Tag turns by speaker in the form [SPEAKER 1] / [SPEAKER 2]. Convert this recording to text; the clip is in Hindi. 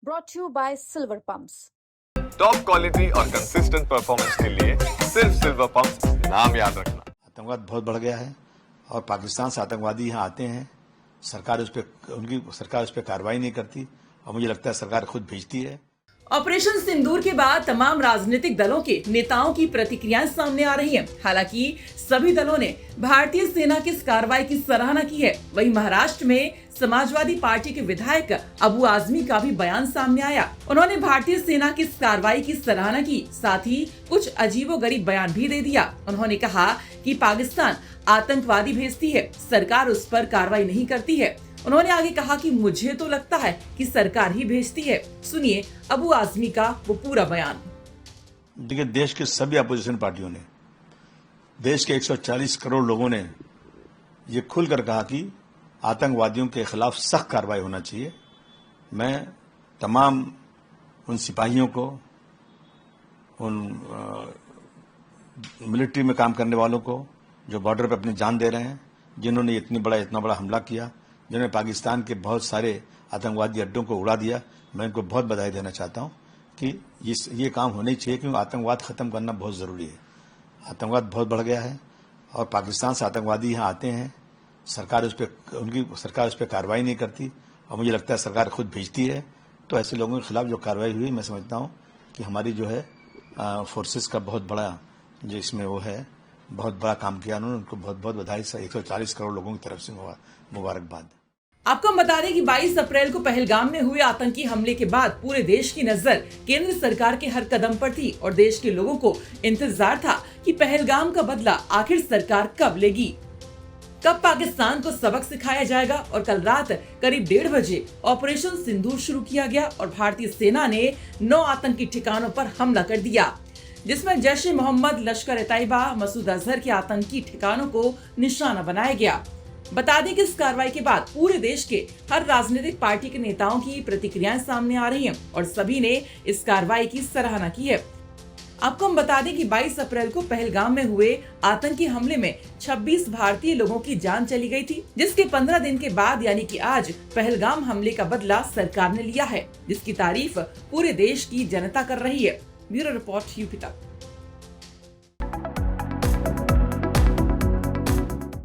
[SPEAKER 1] brought to you by Silver Pumps.
[SPEAKER 2] Top quality और कंसिस्टेंट परफॉर्मेंस के लिए सिर्फ सिल्वर पंप्स नाम याद रखना।
[SPEAKER 3] आतंकवाद बहुत बढ़ गया है और पाकिस्तान से आतंकवादी यहाँ आते हैं, उनकी सरकार उस पर कार्रवाई नहीं करती और मुझे लगता है सरकार खुद भेजती है।
[SPEAKER 4] ऑपरेशन सिंदूर के बाद तमाम राजनीतिक दलों के नेताओं की प्रतिक्रियाएं सामने आ रही हैं। हालांकि सभी दलों ने भारतीय सेना की इस कार्रवाई की सराहना की है। वहीं महाराष्ट्र में समाजवादी पार्टी के विधायक अबू आजमी का भी बयान सामने आया। उन्होंने भारतीय सेना की इस कार्रवाई की सराहना की, साथ ही कुछ अजीबोगरीब बयान भी दे दिया। उन्होंने कहा कि पाकिस्तान आतंकवादी भेजती है, सरकार उस पर कार्रवाई नहीं करती है। उन्होंने आगे कहा कि मुझे तो लगता है कि सरकार ही भेजती है। सुनिए अबू आजमी का वो पूरा बयान।
[SPEAKER 3] देखिए, देश के सभी अपोजिशन पार्टियों ने, देश के 140 करोड़ लोगों ने ये खुलकर कहा कि आतंकवादियों के खिलाफ सख्त कार्रवाई होना चाहिए। मैं तमाम उन सिपाहियों को, उन मिलिट्री में काम करने वालों को जो बॉर्डर पर अपनी जान दे रहे हैं, जिन्होंने इतना बड़ा हमला किया, जिन्होंने पाकिस्तान के बहुत सारे आतंकवादी अड्डों को उड़ा दिया, मैं इनको बहुत बधाई देना चाहता हूं कि ये काम होना ही चाहिए, क्योंकि आतंकवाद खत्म करना बहुत जरूरी है। आतंकवाद बहुत बढ़ गया है और पाकिस्तान से आतंकवादी यहाँ आते हैं, उनकी सरकार उस पर कार्रवाई नहीं करती और मुझे लगता है सरकार खुद भेजती है। तो ऐसे लोगों के खिलाफ जो कार्रवाई हुई, मैं समझता हूँ कि हमारी जो है फोर्सेस का बहुत बड़ा जो इसमें वो है, बहुत बड़ा काम किया उन्होंने, उनको बहुत बहुत बधाई। 140 करोड़ लोगों की तरफ से मुबारकबाद।
[SPEAKER 4] आपको हम बता दें कि 22 अप्रैल को पहलगाम में हुए आतंकी हमले के बाद पूरे देश की नजर केंद्र सरकार के हर कदम पर थी और देश के लोगों को इंतजार था कि पहलगाम का बदला आखिर सरकार कब लेगी, कब पाकिस्तान को सबक सिखाया जाएगा। और कल रात करीब 1:30 बजे ऑपरेशन सिंदूर शुरू किया गया और भारतीय सेना ने 9 आतंकी ठिकानों पर हमला कर दिया, जिसमें जैश ए मोहम्मद, लश्कर ए तैयबा, मसूद अजहर के आतंकी ठिकानों को निशाना बनाया गया। बता दें कि इस कार्रवाई के बाद पूरे देश के हर राजनीतिक पार्टी के नेताओं की प्रतिक्रियाएं सामने आ रही हैं और सभी ने इस कार्रवाई की सराहना की है। आपको हम बता दें कि 22 अप्रैल को पहलगाम में हुए आतंकी हमले में 26 भारतीय लोगों की जान चली गई थी, जिसके 15 दिन के बाद यानी कि आज पहलगाम हमले का बदला सरकार ने लिया है, जिसकी तारीफ पूरे देश की जनता कर रही है। ब्यूरो रिपोर्ट यूपी तक।